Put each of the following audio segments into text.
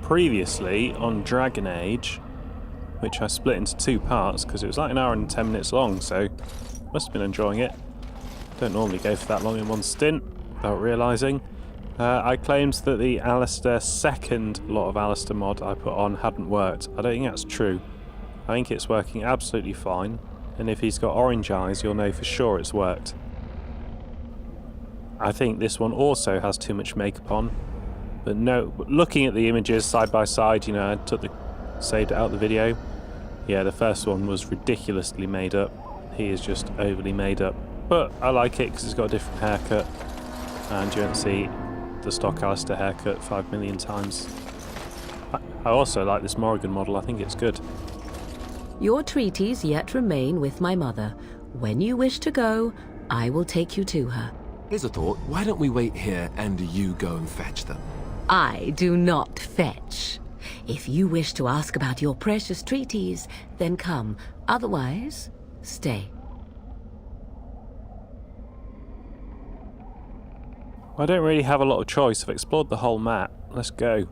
previously on Dragon Age, which I split into 2 parts because it was like an hour and 10 minutes long, so must have been enjoying it. Don't normally go for that long in one stint without realising. I claimed that the Alistair second lot of Alistair mod I put on hadn't worked. I don't think that's true. I think it's working absolutely fine, and if he's got orange eyes, you'll know for sure it's worked. I think this one also has too much makeup on, but no, looking at the images side by side, you know, I saved it out of the video. Yeah, the first one was ridiculously made up. He is just overly made up. But I like it because it's got a different haircut, and you won't see the stock Alistair haircut 5 million times. I also like this Morrigan model, I think it's good. Your treaties yet remain with my mother. When you wish to go, I will take you to her. Here's a thought. Why don't we wait here and you go and fetch them? I do not fetch. If you wish to ask about your precious treaties, then come. Otherwise, stay. I don't really have a lot of choice. I've explored the whole map. Let's go.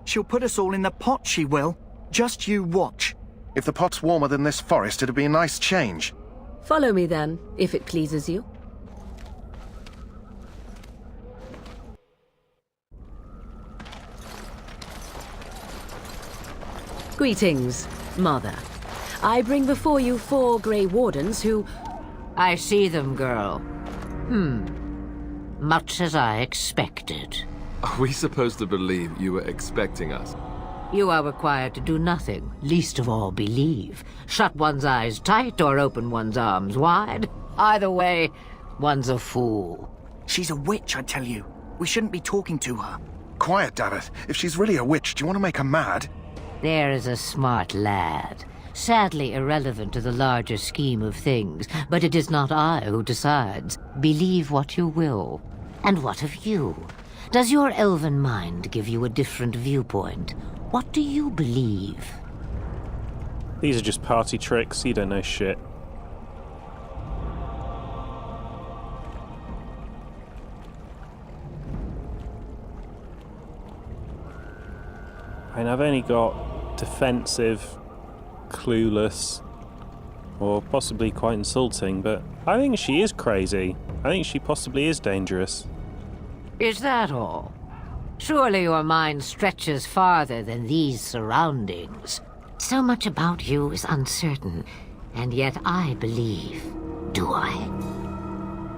She'll put us all in the pot, she will. Just you watch. If the pot's warmer than this forest, it'd be a nice change. Follow me then, if it pleases you. Greetings, Mother. I bring before you 4 Grey Wardens who... I see them, girl. Much as I expected. Are we supposed to believe you were expecting us? You are required to do nothing, least of all believe. Shut one's eyes tight or open one's arms wide. Either way, one's a fool. She's a witch, I tell you. We shouldn't be talking to her. Quiet, Dareth. If she's really a witch, do you want to make her mad? There is a smart lad. Sadly irrelevant to the larger scheme of things, but it is not I who decides. Believe what you will. And what of you? Does your elven mind give you a different viewpoint? What do you believe? These are just party tricks, you don't know shit. I mean, I've only got defensive, clueless, or possibly quite insulting, but I think she is crazy. I think she possibly is dangerous. Is that all? Surely your mind stretches farther than these surroundings. So much about you is uncertain, and yet I believe. Do I?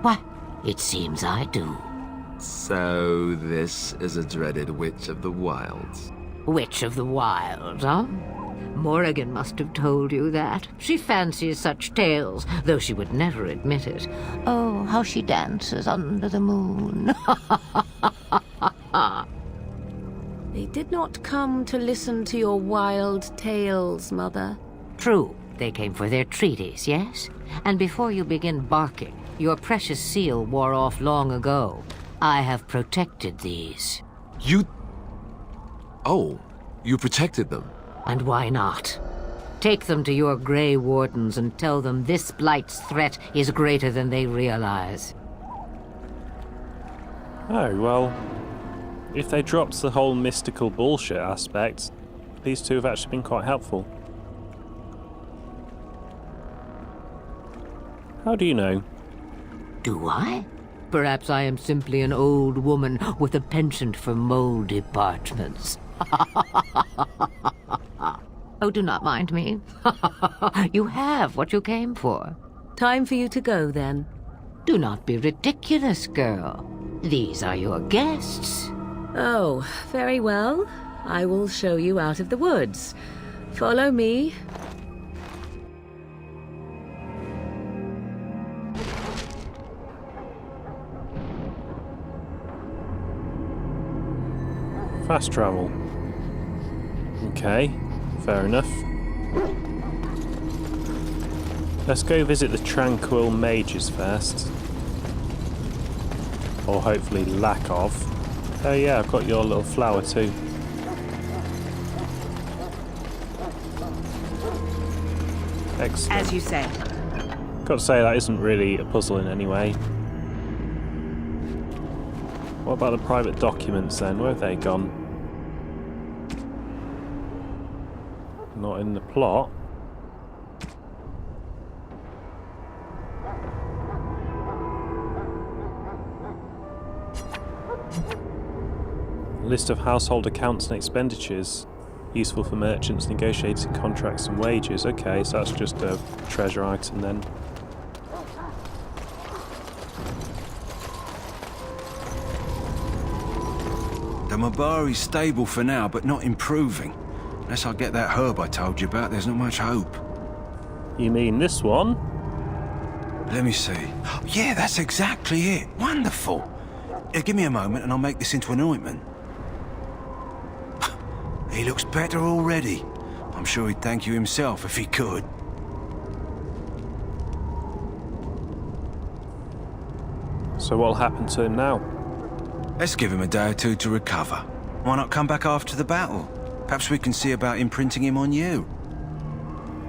Why, it seems I do. So this is a dreaded Witch of the Wilds. Witch of the Wild, huh? Morrigan must have told you that. She fancies such tales, though she would never admit it. Oh, how she dances under the moon. They did not come to listen to your wild tales, Mother. True, they came for their treaties, yes? And before you begin barking, your precious seal wore off long ago. I have protected these. You... Oh, you protected them. And why not? Take them to your Grey Wardens and tell them this blight's threat is greater than they realize. Oh, well, if they dropped the whole mystical bullshit aspect, these two have actually been quite helpful. How do you know? Do I? Perhaps I am simply an old woman with a penchant for moldy parchments. Oh, do not mind me. You have what you came for. Time for you to go, then. Do not be ridiculous, girl. These are your guests. Oh, very well. I will show you out of the woods. Follow me. Fast travel. Okay, fair enough. Let's go visit the Tranquil Mages first. Or hopefully lack of. Oh yeah, I've got your little flower too. Excellent. As you say. Got to say, that isn't really a puzzle in any way. What about the private documents then? Where have they gone? Not in the plot. List of household accounts and expenditures. Useful for merchants negotiating contracts and wages. Okay, so that's just a treasure item then. The Mabari's stable for now, but not improving. Unless I get that herb I told you about, there's not much hope. You mean this one? Let me see. Yeah, that's exactly it. Wonderful. Give me a moment and I'll make this into an ointment. He looks better already. I'm sure he'd thank you himself if he could. So what'll happen to him now? Let's give him a day or two to recover. Why not come back after the battle? Perhaps we can see about imprinting him on you.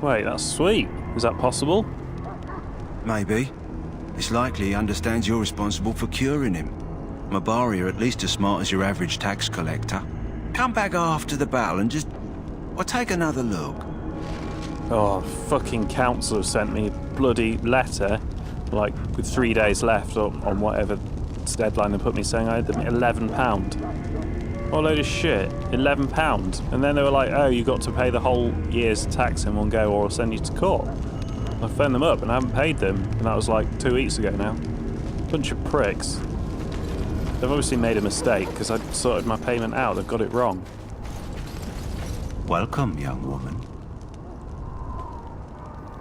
Wait, that's sweet. Is that possible? Maybe. It's likely he understands you're responsible for curing him. Mabari are at least as smart as your average tax collector. Come back after the battle and just... well, take another look. Oh, fucking council have sent me a bloody letter, like, with 3 days left on whatever deadline they put me, saying I had them £11. What a load of shit. £11. And then they were like, oh, you got to pay the whole year's tax in one go or I'll send you to court. I phoned them up and I haven't paid them, and that was like 2 weeks ago now. Bunch of pricks. They've obviously made a mistake because I sorted my payment out. They've got it wrong. Welcome, young woman.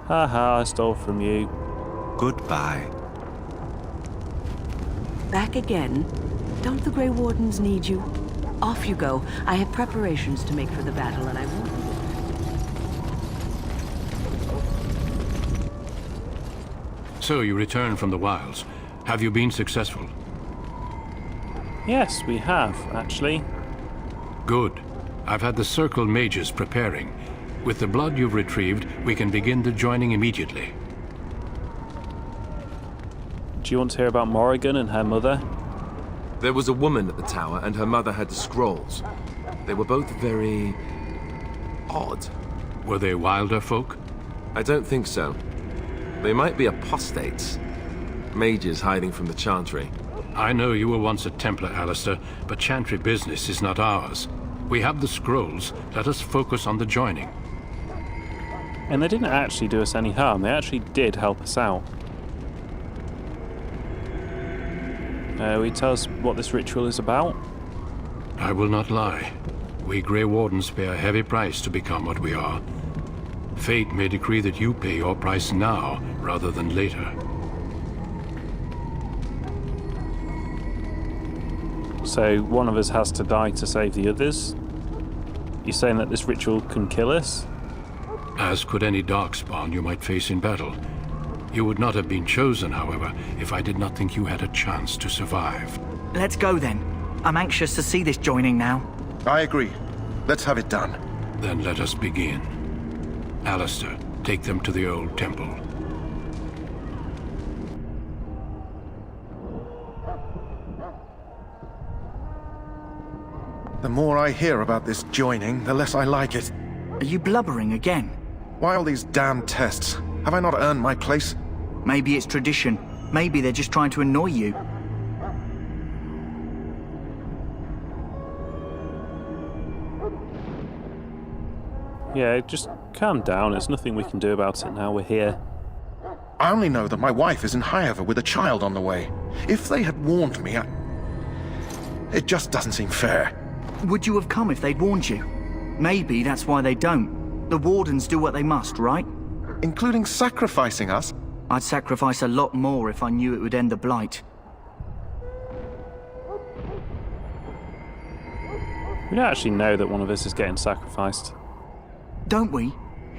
Haha, I stole from you. Goodbye. Back again? Don't the Grey Wardens need you? Off you go. I have preparations to make for the battle, and I won't... So you returned from the wilds. Have you been successful? Yes, we have, actually. Good. I've had the Circle mages preparing. With the blood you've retrieved, we can begin the joining immediately. Do you want to hear about Morrigan and her mother? There was a woman at the tower, and her mother had the scrolls. They were both very... odd. Were they wilder folk? I don't think so. They might be apostates. Mages hiding from the Chantry. I know you were once a Templar, Alistair, but Chantry business is not ours. We have the scrolls. Let us focus on the joining. And they didn't actually do us any harm. They actually did help us out. Will you tell us what this ritual is about? I will not lie. We Grey Wardens pay a heavy price to become what we are. Fate may decree that you pay your price now, rather than later. So one of us has to die to save the others? You're saying that this ritual can kill us? As could any darkspawn you might face in battle. You would not have been chosen, however, if I did not think you had a chance to survive. Let's go then. I'm anxious to see this joining now. I agree. Let's have it done. Then let us begin. Alistair, take them to the old temple. The more I hear about this joining, the less I like it. Are you blubbering again? Why all these damn tests? Have I not earned my place? Maybe it's tradition. Maybe they're just trying to annoy you. Yeah, just calm down. There's nothing we can do about it now. We're here. I only know that my wife is in Highover with a child on the way. If they had warned me, it just doesn't seem fair. Would you have come if they'd warned you? Maybe that's why they don't. The Wardens do what they must, right? Including sacrificing us? I'd sacrifice a lot more if I knew it would end the Blight. We don't actually know that one of us is getting sacrificed. Don't we?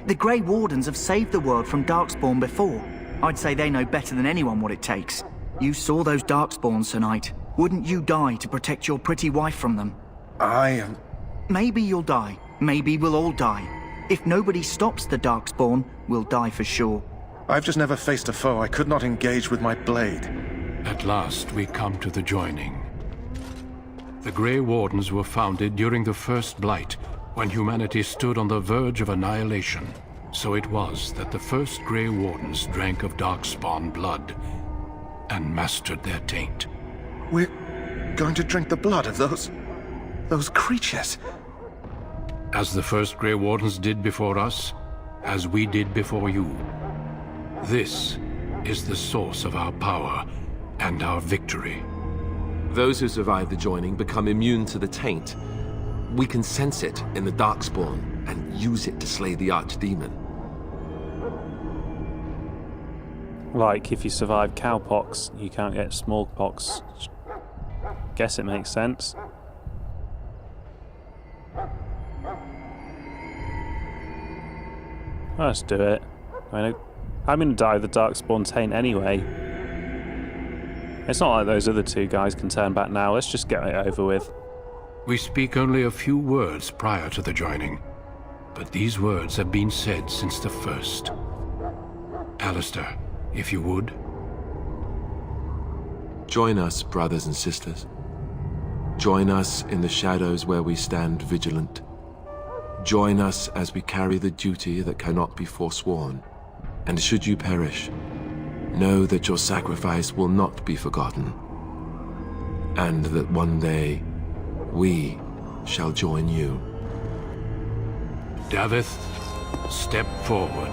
The Grey Wardens have saved the world from Darkspawn before. I'd say they know better than anyone what it takes. You saw those Darkspawns tonight. Wouldn't you die to protect your pretty wife from them? Maybe you'll die. Maybe we'll all die. If nobody stops the Darkspawn, we'll die for sure. I've just never faced a foe I could not engage with my blade. At last, we come to the joining. The Grey Wardens were founded during the First Blight, when humanity stood on the verge of annihilation, so it was that the first Grey Wardens drank of darkspawn blood and mastered their taint. We're going to drink the blood of those creatures. As the first Grey Wardens did before us, as we did before you. This is the source of our power and our victory. Those who survive the joining become immune to the taint. We can sense it in the darkspawn and use it to slay the archdemon. Like, if you survive cowpox, you can't get smallpox. Guess it makes sense. Let's do it. I'm gonna die of the darkspawn taint anyway. It's not like those other two guys can turn back now. Let's just get it over with. We speak only a few words prior to the joining, but these words have been said since the first. Alistair, if you would. Join us, brothers and sisters. Join us in the shadows where we stand vigilant. Join us as we carry the duty that cannot be forsworn. And should you perish, know that your sacrifice will not be forgotten. And that one day, we shall join you. Davith, step forward.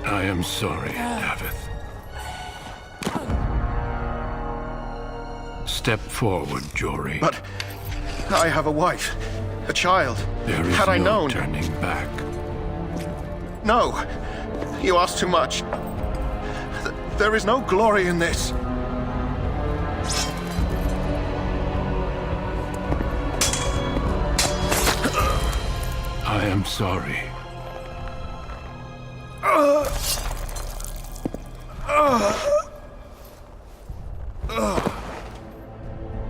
I am sorry, Davith. Step forward, Jory. But I have a wife, a child. There is Had I no known... turning back. No, you ask too much. There is no glory in this. I am sorry.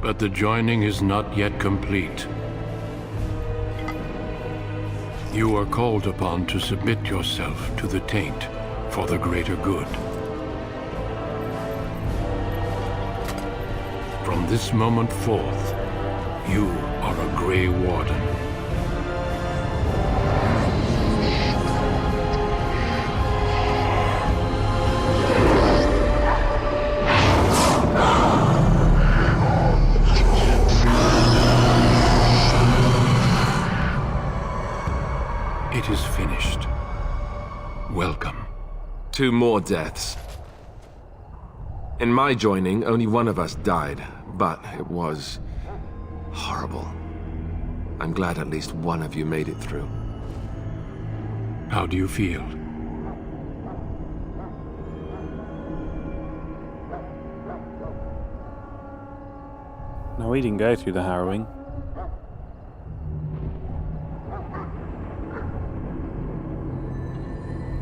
But the joining is not yet complete. You are called upon to submit yourself to the taint for the greater good. From this moment forth, you are a Grey Warden. It is finished. Welcome. 2 more deaths. In my joining, only one of us died, but it was horrible. I'm glad at least one of you made it through. How do you feel? No, we didn't go through the harrowing.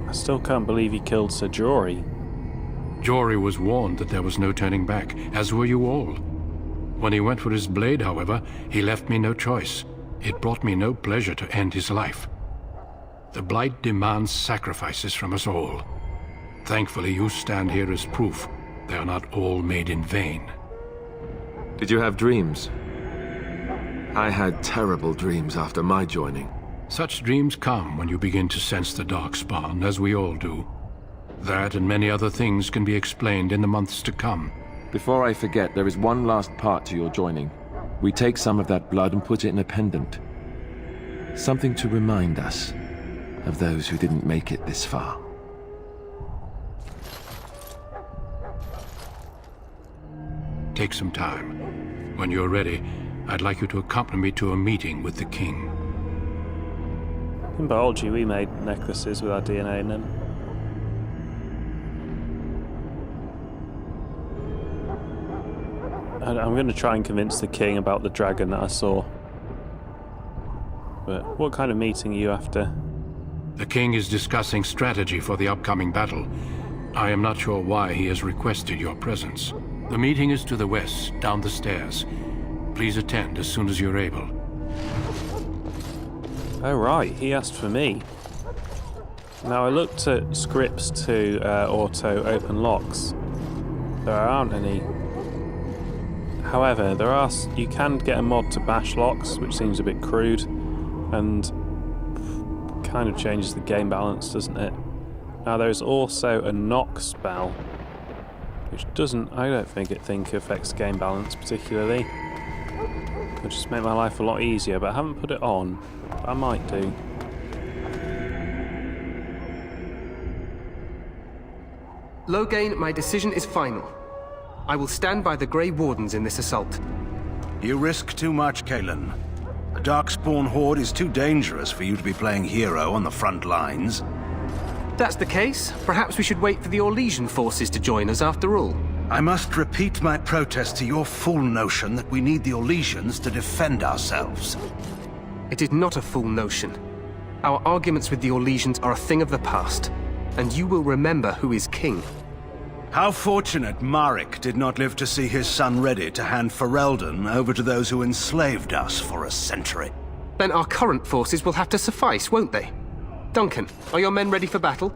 I still can't believe he killed Sir Jory. Jory was warned that there was no turning back, as were you all. When he went for his blade, however, he left me no choice. It brought me no pleasure to end his life. The Blight demands sacrifices from us all. Thankfully, you stand here as proof they are not all made in vain. Did you have dreams? I had terrible dreams after my joining. Such dreams come when you begin to sense the darkspawn, as we all do. That and many other things can be explained in the months to come. Before I forget, there is one last part to your joining. We take some of that blood and put it in a pendant. Something to remind us of those who didn't make it this far. Take some time. When you're ready, I'd like you to accompany me to a meeting with the king. In biology, we made necklaces with our DNA in them. And I'm going to try and convince the king about the dragon that I saw. But what kind of meeting are you after? The king is discussing strategy for the upcoming battle. I am not sure why he has requested your presence. The meeting is to the west, down the stairs. Please attend as soon as you're able. Oh right, he asked for me. Now I looked at scripts to auto open locks. There aren't any. However, you can get a mod to bash locks, which seems a bit crude, and kind of changes the game balance, doesn't it? Now there's also a knock spell, which I don't think affects game balance particularly. It'll just make my life a lot easier, but I haven't put it on. But I might do. Loghain, my decision is final. I will stand by the Grey Wardens in this assault. You risk too much, Kalen. The Darkspawn Horde is too dangerous for you to be playing hero on the front lines. That's the case. Perhaps we should wait for the Orlesian forces to join us after all. I must repeat my protest to your fool notion that we need the Orlesians to defend ourselves. It is not a fool notion. Our arguments with the Orlesians are a thing of the past, and you will remember who is king. How fortunate Maric did not live to see his son ready to hand Ferelden over to those who enslaved us for a century. Then our current forces will have to suffice, won't they? Duncan, are your men ready for battle?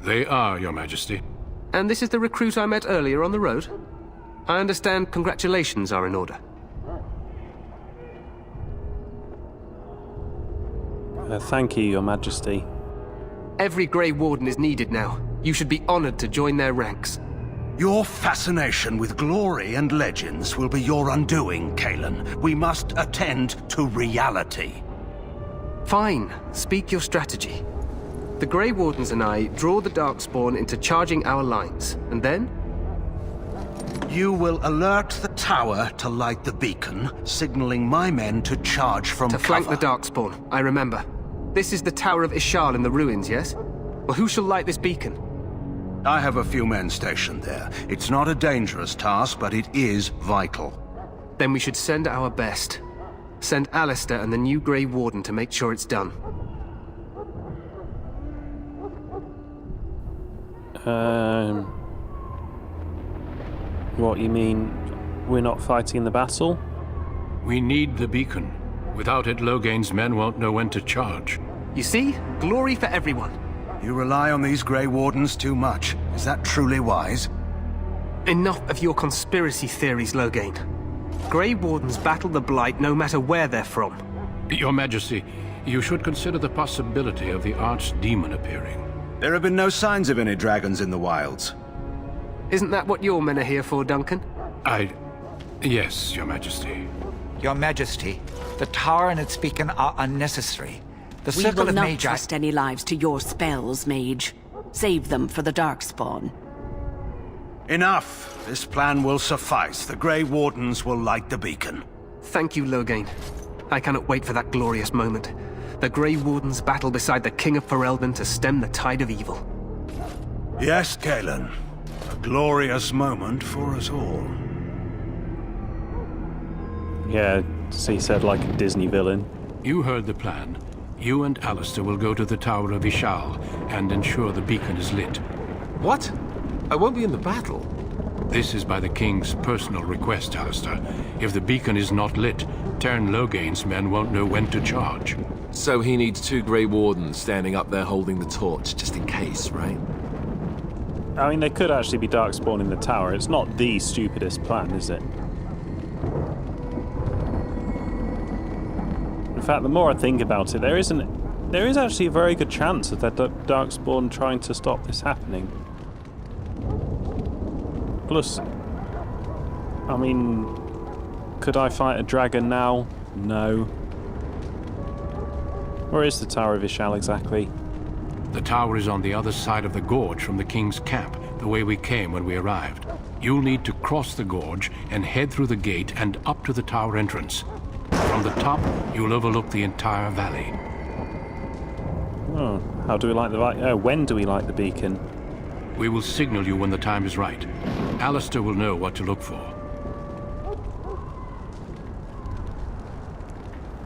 They are, Your Majesty. And this is the recruit I met earlier on the road? I understand congratulations are in order. Thank you, Your Majesty. Every Grey Warden is needed now. You should be honored to join their ranks. Your fascination with glory and legends will be your undoing, Kalen. We must attend to reality. Fine. Speak your strategy. The Grey Wardens and I draw the Darkspawn into charging our lines, and then? You will alert the tower to light the beacon, signaling my men to charge from cover. To flank the Darkspawn, I remember. This is the Tower of Ishal in the ruins, yes? Well, who shall light this beacon? I have a few men stationed there. It's not a dangerous task, but it is vital. Then we should send our best. Send Alistair and the new Grey Warden to make sure it's done. What, you mean we're not fighting the battle? We need the beacon. Without it, Loghain's men won't know when to charge. You see? Glory for everyone. You rely on these Grey Wardens too much. Is that truly wise? Enough of your conspiracy theories, Loghain. Grey Wardens battle the Blight no matter where they're from. Your Majesty, you should consider the possibility of the Archdemon appearing. There have been no signs of any dragons in the wilds. Isn't that what your men are here for, Duncan? Yes, Your Majesty. Your Majesty, the tower and its beacon are unnecessary. The We circle will of not Magi... trust any lives to your spells, mage. Save them for the Darkspawn. Enough! This plan will suffice. The Grey Wardens will light the beacon. Thank you, Loghain. I cannot wait for that glorious moment. The Grey Wardens battle beside the King of Ferelden to stem the tide of evil. Yes, Kalen. A glorious moment for us all. Yeah, he said like a Disney villain. You heard the plan. You and Alistair will go to the Tower of Ishal and ensure the beacon is lit. What? I won't be in the battle. This is by the King's personal request, Alistair. If the beacon is not lit, Tern Loghain's men won't know when to charge. So he needs 2 Grey Wardens standing up there holding the torch, just in case, right? I mean, there could actually be Darkspawn in the tower. It's not the stupidest plan, is it? In fact, the more I think about it, there is actually a very good chance of that Darkspawn trying to stop this happening. Plus, I mean, could I fight a dragon now? No. Where is the Tower of Ishal exactly? The tower is on the other side of the gorge from the King's camp, the way we came when we arrived. You'll need to cross the gorge and head through the gate and up to the tower entrance. From the top, you'll overlook the entire valley. Oh, how do we light the when do we light the beacon? We will signal you when the time is right. Alistair will know what to look for.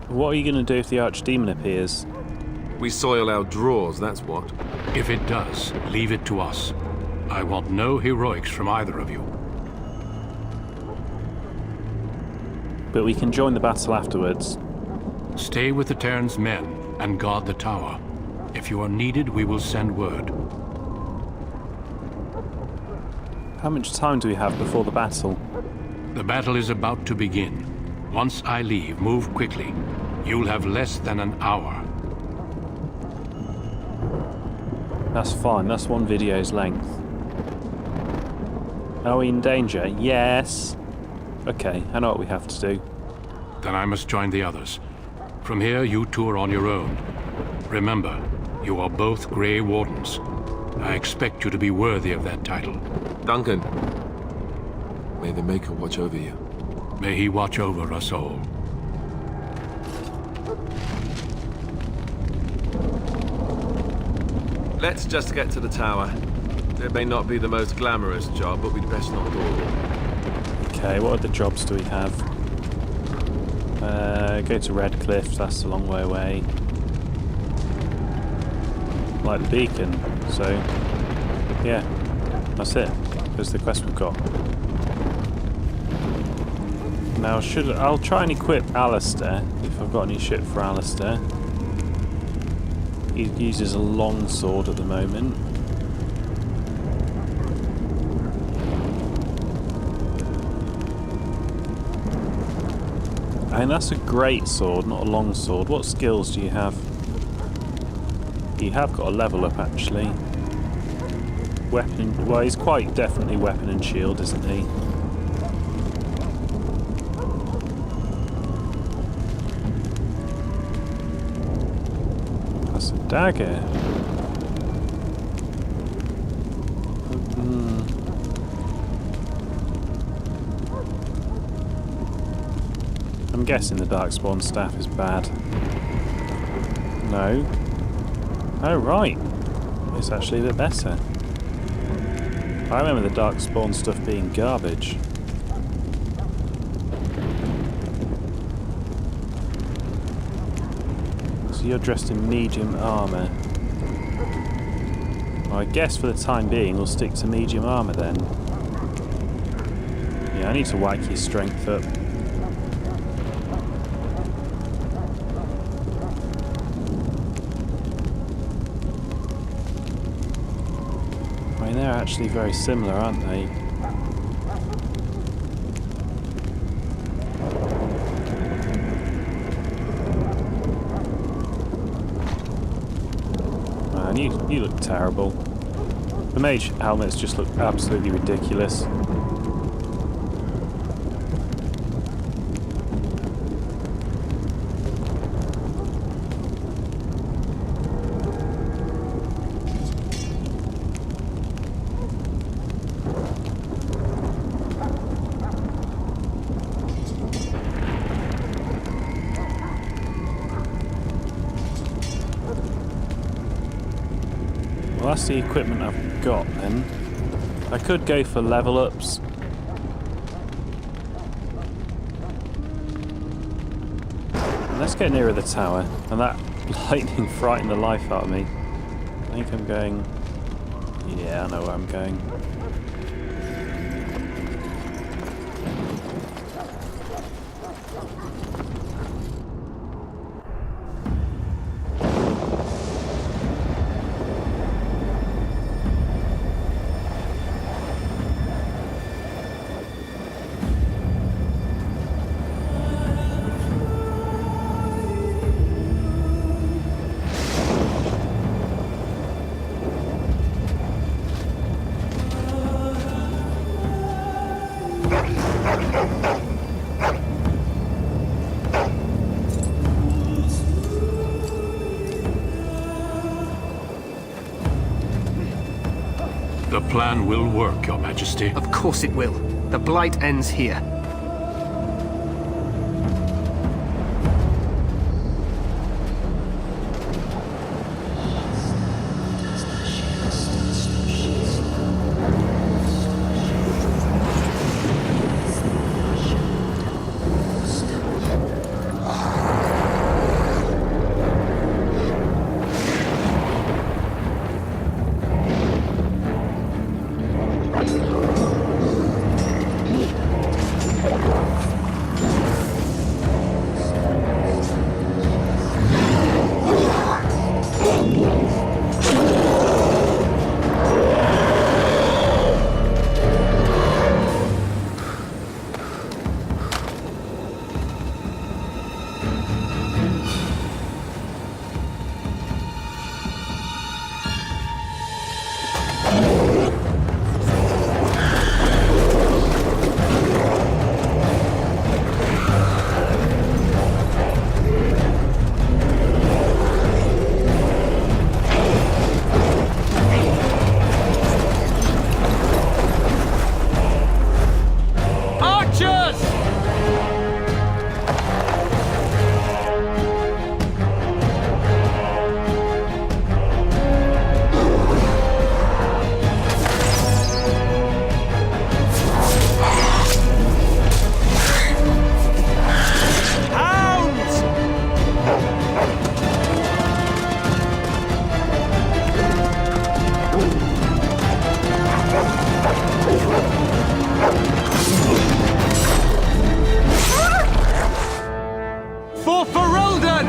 What are you going to do if the Archdemon appears? We soil our drawers, that's what. If it does, leave it to us. I want no heroics from either of you. But we can join the battle afterwards. Stay with the Terran's men and guard the tower. If you are needed, we will send word. How much time do we have before the battle? The battle is about to begin. Once I leave, move quickly. You'll have less than an hour. That's fine, that's one video's length. Are we in danger? Yes. Okay, I know what we have to do. Then I must join the others. From here, you two are on your own. Remember, you are both Grey Wardens. I expect you to be worthy of that title. Duncan, may the Maker watch over you. May he watch over us all. Let's just get to the tower. It may not be the most glamorous job, but we'd best not dawdle. Okay, what other jobs do we have? Go to Redcliffe, that's a long way away. Like the beacon, so yeah, that's it. There's the quest we've got. Now I'll try and equip Alistair, if I've got any shit for Alistair. He uses a long sword at the moment. And that's a great sword, not a long sword. What skills do you have? You have got a level up actually. Weapon, well, he's quite definitely weapon and shield, isn't he? That's a dagger. I'm guessing the darkspawn staff is bad. No. Oh, right. It's actually a bit better. I remember the darkspawn stuff being garbage. So you're dressed in medium armour. Well, I guess for the time being we'll stick to medium armour then. Yeah, I need to whack your strength up. They're actually very similar, aren't they? Man, you look terrible. The mage helmets just look absolutely ridiculous. Well, that's the equipment I've got then. I could go for level ups. Let's get nearer the tower. And that lightning frightened the life out of me. I think I'm going... Yeah, I know where I'm going. The plan will work, Your Majesty. Of course it will. The Blight ends here. Morph for Roldan!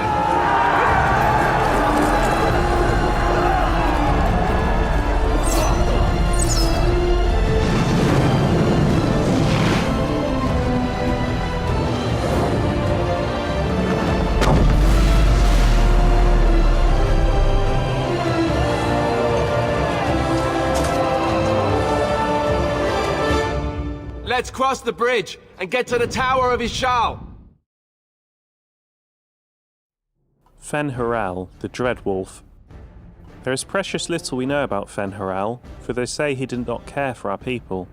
Let's cross the bridge and get to the Tower of Ishal. Fen-Harel, the Dread Wolf. There is precious little we know about Fen-Harel, for they say he did not care for our people.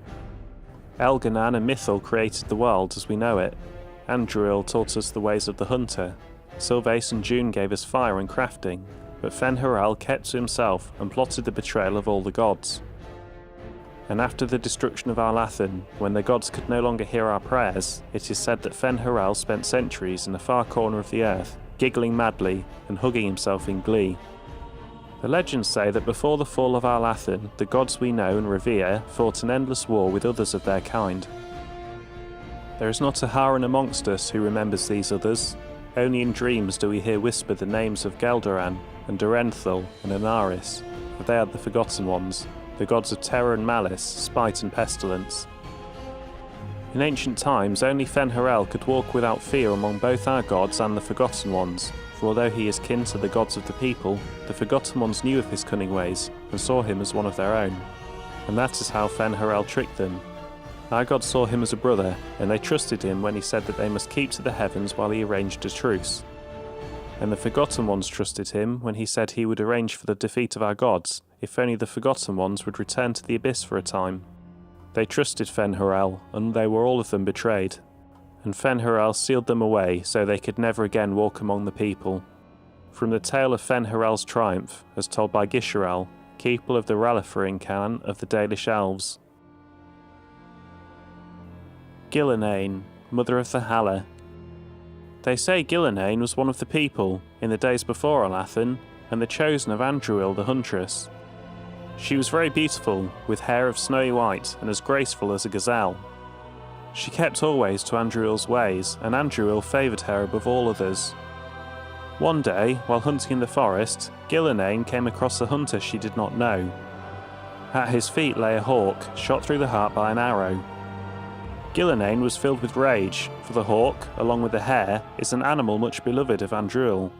Elganan and Mythil created the world as we know it. Andruil taught us the ways of the hunter. Sylvace and June gave us fire and crafting, but Fen-Harel kept to himself and plotted the betrayal of all the gods. And after the destruction of Arlathan, when the gods could no longer hear our prayers, it is said that Fen-Harel spent centuries in a far corner of the earth, giggling madly and hugging himself in glee. The legends say that before the fall of Arlathan, the gods we know and revere fought an endless war with others of their kind. There is not a Haran amongst us who remembers these others. Only in dreams do we hear whisper the names of Geldoran and Durenthal and Anaris, for they are the Forgotten Ones, the gods of terror and malice, spite and pestilence. In ancient times, only Fen-Harel could walk without fear among both our gods and the Forgotten Ones, for although he is kin to the gods of the people, the Forgotten Ones knew of his cunning ways and saw him as one of their own. And that is how Fen-Harel tricked them. Our gods saw him as a brother, and they trusted him when he said that they must keep to the heavens while he arranged a truce. And the Forgotten Ones trusted him when he said he would arrange for the defeat of our gods, if only the Forgotten Ones would return to the Abyss for a time. They trusted Fen-Harel, and they were all of them betrayed. And Fen-Harel sealed them away so they could never again walk among the people. From the tale of Fen-Harel's triumph, as told by Gisharel, keeper of the Ralafaring clan of the Dalish Elves. Gillenane, mother of the Hala. They say Gillenane was one of the people, in the days before Arlathan, and the chosen of Andruil the Huntress. She was very beautiful, with hair of snowy white and as graceful as a gazelle. She kept always to Andruil's ways, and Andruil favoured her above all others. One day, while hunting in the forest, Gillenane came across a hunter she did not know. At his feet lay a hawk, shot through the heart by an arrow. Gillenane was filled with rage, for the hawk, along with the hare, is an animal much beloved of Andruil.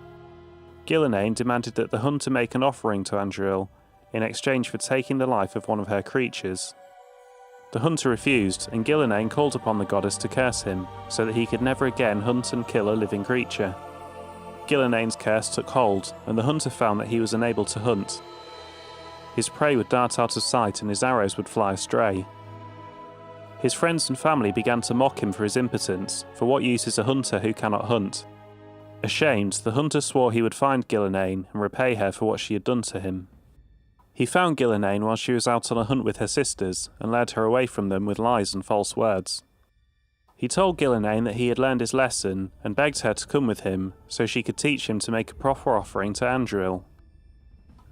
Gillenane demanded that the hunter make an offering to Andruil, in exchange for taking the life of one of her creatures. The hunter refused, and Gillenane called upon the goddess to curse him, so that he could never again hunt and kill a living creature. Gillenane's curse took hold, and the hunter found that he was unable to hunt. His prey would dart out of sight and his arrows would fly astray. His friends and family began to mock him for his impotence, for what use is a hunter who cannot hunt? Ashamed, the hunter swore he would find Gillenane and repay her for what she had done to him. He found Gillenane while she was out on a hunt with her sisters, and led her away from them with lies and false words. He told Gillenane that he had learned his lesson, and begged her to come with him, so she could teach him to make a proper offering to Andruil.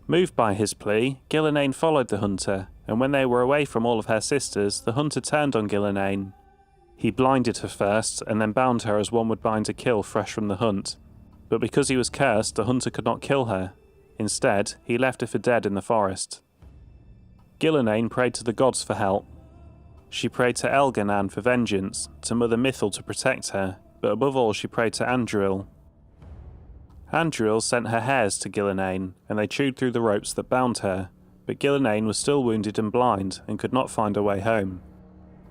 Moved by his plea, Gillenane followed the hunter, and when they were away from all of her sisters, the hunter turned on Gillenane. He blinded her first, and then bound her as one would bind a kill fresh from the hunt. But because he was cursed, the hunter could not kill her. Instead, he left her for dead in the forest. Gillenane prayed to the gods for help. She prayed to Elganan for vengeance, to Mother Mythil to protect her, but above all she prayed to Andruil. Andruil sent her hares to Gillenane, and they chewed through the ropes that bound her, but Gillenane was still wounded and blind, and could not find her way home.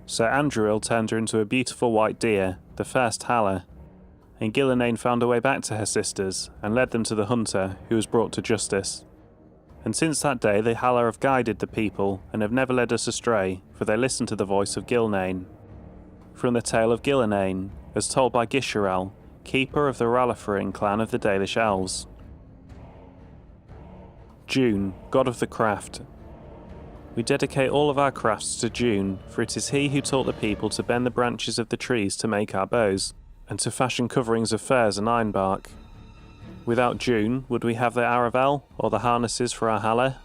So Andruil turned her into a beautiful white deer, the first Hala, and Gillenane found her way back to her sisters, and led them to the hunter, who was brought to justice. And since that day the Hala have guided the people, and have never led us astray, for they listened to the voice of Gillenane. From the tale of Gillenane, as told by Gisharel, keeper of the Ralafaring clan of the Dalish Elves. June, god of the craft. We dedicate all of our crafts to June, for it is he who taught the people to bend the branches of the trees to make our bows, and to fashion coverings of furs and ironbark. Without June, would we have the Aravel, or the harnesses for our Hala?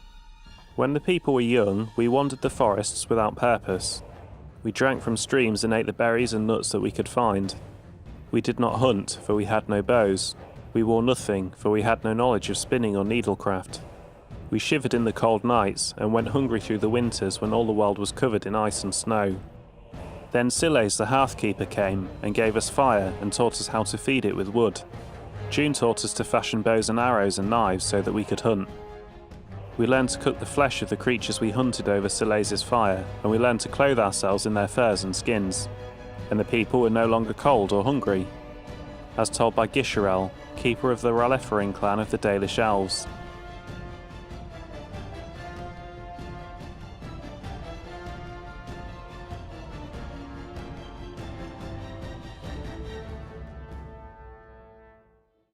When the people were young, we wandered the forests without purpose. We drank from streams and ate the berries and nuts that we could find. We did not hunt, for we had no bows. We wore nothing, for we had no knowledge of spinning or needlecraft. We shivered in the cold nights, and went hungry through the winters when all the world was covered in ice and snow. Then Siles the Hearthkeeper came, and gave us fire, and taught us how to feed it with wood. June taught us to fashion bows and arrows and knives so that we could hunt. We learned to cook the flesh of the creatures we hunted over Siles' fire, and we learned to clothe ourselves in their furs and skins. And the people were no longer cold or hungry. As told by Gisherel, keeper of the Ralephering clan of the Dalish Elves,